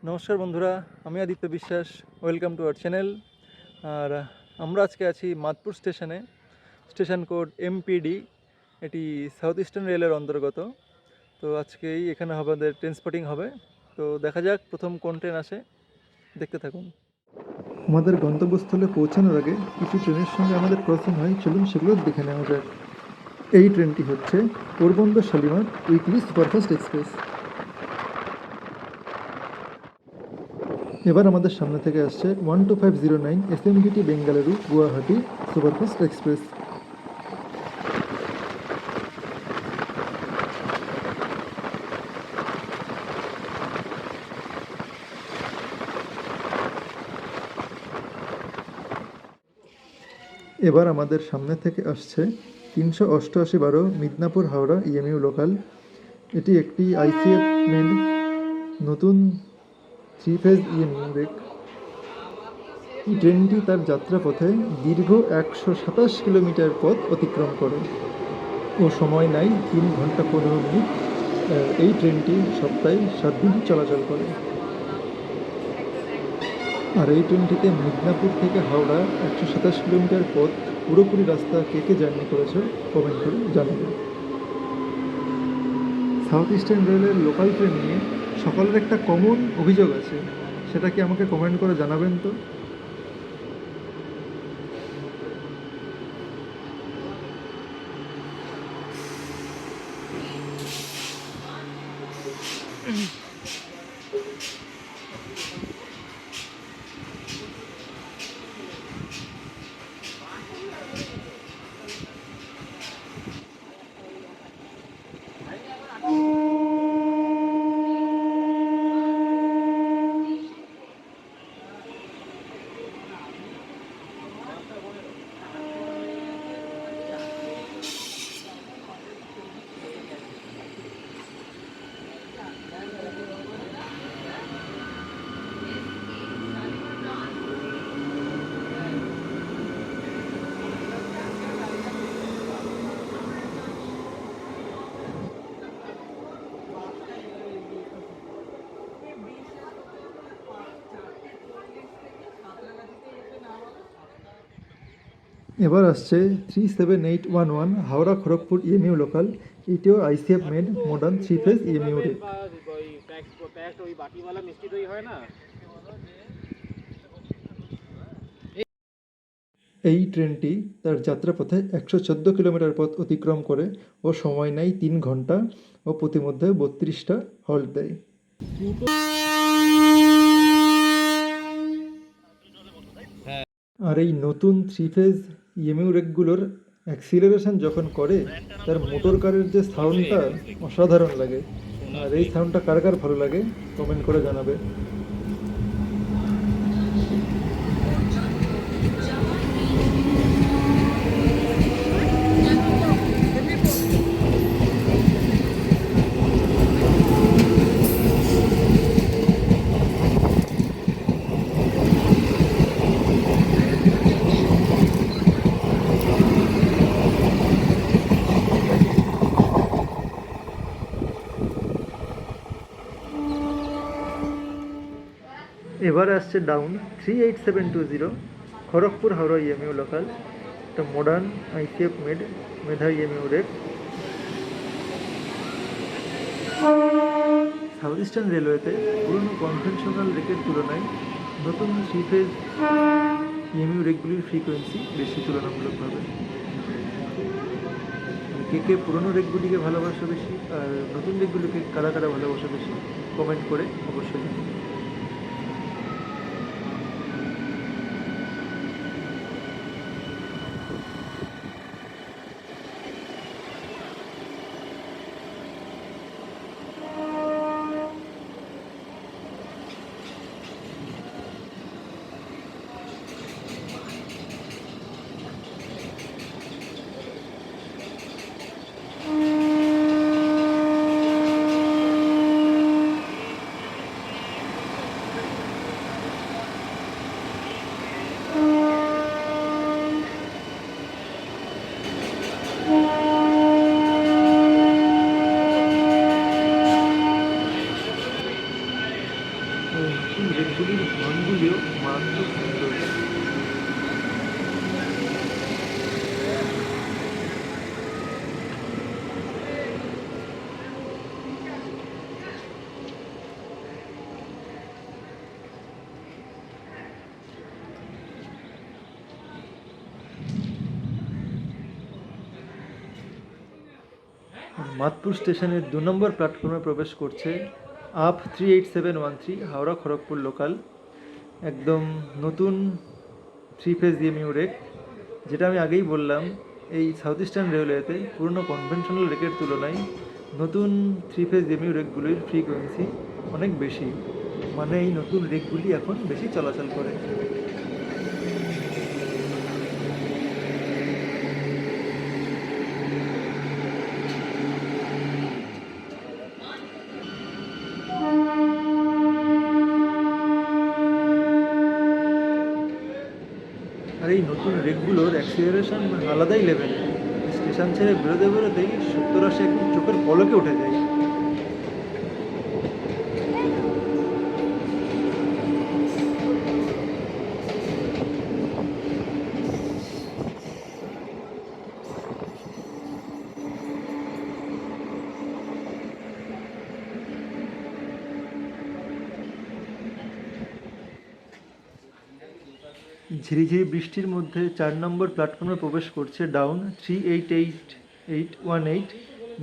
নমস্কার বন্ধুরা, আমি Aditya Biswas. Welcome to our channel. আর আমরা আজকে আছি মাদপুর স্টেশনে। Station code MPD। এটি সাউথ ইস্টার্ন রেলের অন্তর্গত। তো আজকেই এখানে আমাদের ট্রেন স্পটিং হবে। তো দেখা যাক প্রথম কোন ট্রেন আসে, দেখতে থাকুন। আমাদের গন্তব্যস্থলে পৌঁছানোর আগে কিছু ট্রেনের সঙ্গে আমাদের ক্রসিং হয়, চলুন সেগুলো দেখে নেওয়া যাক। এই ট্রেনটি হচ্ছে Porbandar Shalimar weekly superfast express. এবার আমাদের সামনে থেকে আসছে 12509 SMDT Bengaluru Guwahati superfast express. এবার আমাদের সামনে থেকে আসছে 388-12 মিদনাপুর হাওড়া EMU লোকাল। এটি একটি ICF মেড নতুন 3 ফেজ EMU রেক। এই ট্রেনটি তার যাত্রাপথে দীর্ঘ 127 কিলোমিটার পথ অতিক্রম করে ও সময় নেয় 3 ঘন্টা 15 মিনিট। এই ট্রেনটি সপ্তাহে 7 দিন চলাচল করে। আর এই ট্রেনটিতে মিদনাপুর থেকে হাওড়া 127 কিলোমিটার পথ পুরোপুরি রাস্তা কে কে জার্নি করেছে কমেন্ট করে জানাবে। সাউথ ইস্টার্ন রেলের লোকাল ট্রেন নিয়ে সকলের একটা কমন অভিযোগ আছে, সেটা কি আমাকে কমেন্ট করে জানাবেন তো। এবার আসছে 37811 হাওড়া খড়গপুর EMU লোকাল। এটিও ICF made modern 3 phase EMU rake. এই ট্রেনটি তার যাত্রাপথে 114 কিলোমিটার পথ অতিক্রম করে ও সময় নেয় 3 ঘন্টা ও প্রতিমধ্যে 32টা হল্ট দেয়। আর এই নতুন 3 ফেজ EMU রেকগুলোর অ্যাক্সিলারেশন যখন করে, তার মোটর কারের যে সাউন্ডটা অসাধারণ লাগে। আর এই সাউন্ডটা কার কার ভালো লাগে কমেন্ট করে জানাবে। এবার আসছে down 38720 Kharagpur Howrah EMU local. একটা মডার্ন ICF মেড মেধা EMU রেক। সাউথ ইস্টার্ন রেলওয়েতে পুরনো কনভেনশনাল রেকের তুলনায় নতুন 3 ফেজ EMU রেকগুলির ফ্রিকোয়েন্সি বেশি তুলনামূলকভাবে। কে কে পুরনো রেকগুলিকে ভালোবাসা বেশি আর নতুন রেকগুলিকে কারা কারা ভালোবাসা বেশি কমেন্ট করে অবশ্যই জানাবেন। নতুন রেকগুলির হর্নগুলিও মারাত্মক সুন্দর। মাদপুর স্টেশনের 2 নম্বর প্ল্যাটফর্মে প্রবেশ করছে আপ 38713 হাওড়া খড়গপুর লোকাল। একদম নতুন 3 ফেজ ইএমইউ রেক। যেটা আমি আগেই বললাম, এই সাউথ ইস্টার্ন রেলওয়েতে পুরনো কনভেনশনাল রেকের তুলনায় নতুন 3 ফেজ ইএমইউ রেকগুলির ফ্রিকোয়েন্সি অনেক বেশি, মানে এই নতুন রেকগুলি এখন বেশি চলাচল করে। আর এই নতুন রেকগুলোর অ্যাক্সিলারেশন আলাদাই লেভেলে। স্টেশন ছেড়ে বেরোতে বেরোতেই 70-80 একদম চোখের পলকে উঠে যায়। ঝিরিঝিরি বৃষ্টির মধ্যে 4 নম্বর প্ল্যাটফর্মে প্রবেশ করছে ডাউন 388818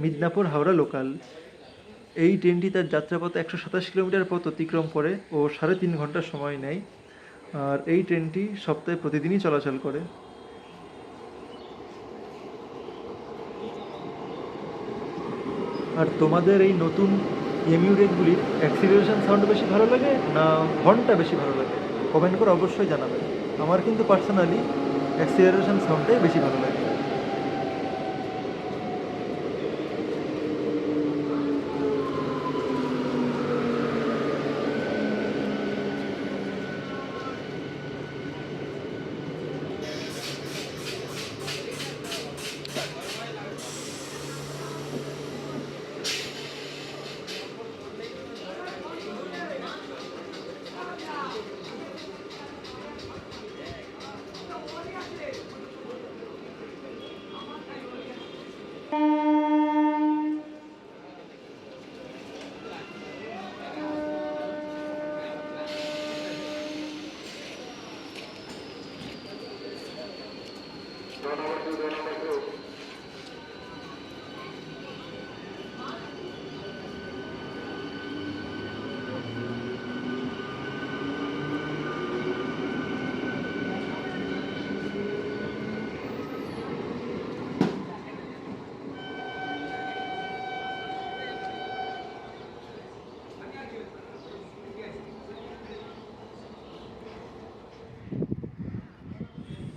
মিদনাপুর হাওড়া লোকাল। এই ট্রেনটি তার যাত্রাপথ 127 কিলোমিটার পথ অতিক্রম করে ও 3.5 ঘন্টা সময় নেয়। আর এই ট্রেনটি সপ্তাহে প্রতিদিনই চলাচল করে। আর তোমাদের এই নতুন ইএমইউ রেকগুলির অ্যাক্সিলারেশন সাউন্ড বেশি ভালো লাগে না হর্নটা বেশি ভালো লাগে? কমেন্ট করে অবশ্যই জানাবেন। আমার কিন্তু পার্সোনালি অ্যাক্সিলারেশন সাউন্ডটাই বেশি ভালো লাগে।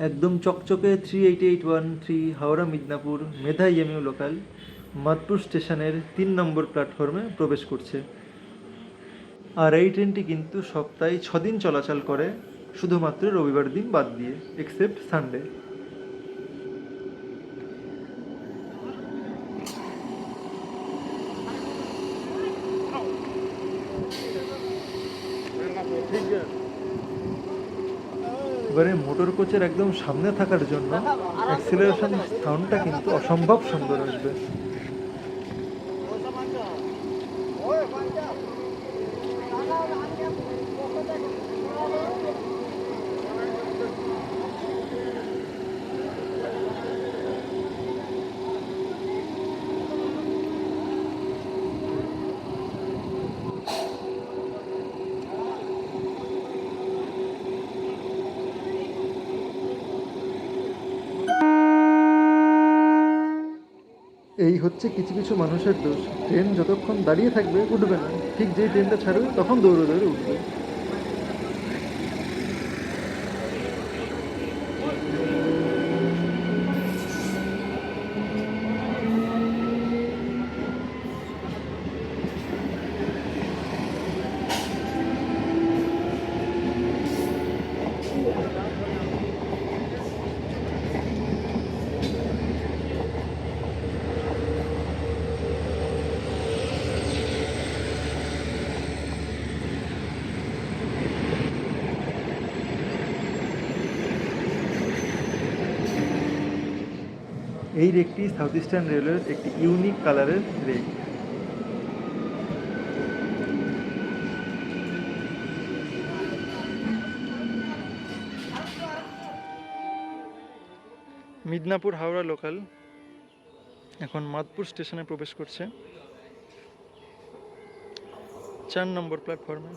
একদম চকচকে 38813 হাওড়া মিদনাপুর মেধা ইএমইউ লোকাল মাদপুর স্টেশনের 3 নম্বর প্ল্যাটফর্মে প্রবেশ করছে। আর এই ট্রেনটি কিন্তু সপ্তাহে 6 দিন চলাচল করে, শুধুমাত্র রবিবার দিন বাদ দিয়ে, এক্সেপ্ট সানডে। এবারে মোটর কোচের একদম সামনে থাকার জন্য অ্যাক্সিলারেশন সাউন্ডটা কিন্তু অসম্ভব সুন্দর আসবে। এই হচ্ছে কিছু কিছু মানুষের দোষ। ট্রেন যতক্ষণ দাঁড়িয়ে থাকবে উঠবে না, ঠিক যেই ট্রেনটা ছাড়বে তখন দৌড়ে দৌড়ে উঠবে। এই রেকটি সাউথ ইস্টার্ন রেলের একটি ইউনিক কালারের রেক। মিদনাপুর হাওড়া লোকাল এখন মাদপুর স্টেশনে প্রবেশ করছে 4 নম্বর প্ল্যাটফর্মে।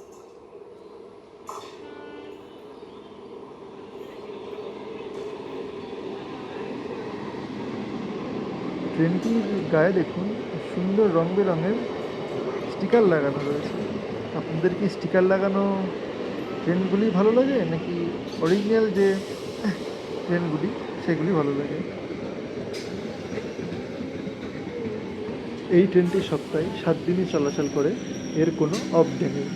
ট্রেনটির গায়ে দেখুন সুন্দর রং বেরঙের স্টিকার লাগানো রয়েছে। আপনাদের কি স্টিকার লাগানো ট্রেনগুলি ভালো লাগে নাকি অরিজিনাল যে ট্রেনগুলি সেগুলি ভালো লাগে? এই ট্রেনটি সপ্তাহে 7 দিনই চলাচল করে, এর কোনো অফ ডে নেই।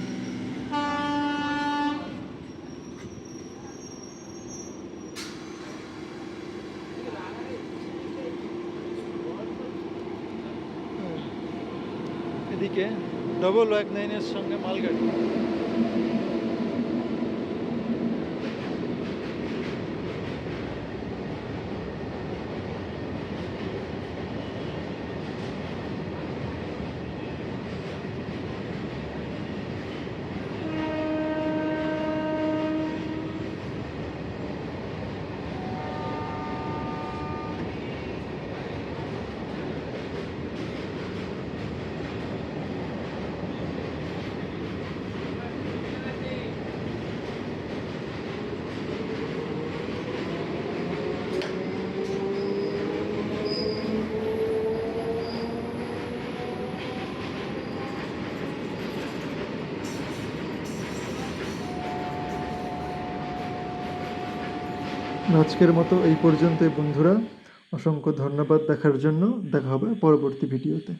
এদিকে 119-এর সঙ্গে মালগাড়ি। আজকের মতো এই পর্যন্তই বন্ধুরা, অসংখ্য ধন্যবাদ দেখার জন্য। দেখা হবে পরবর্তী ভিডিওতে।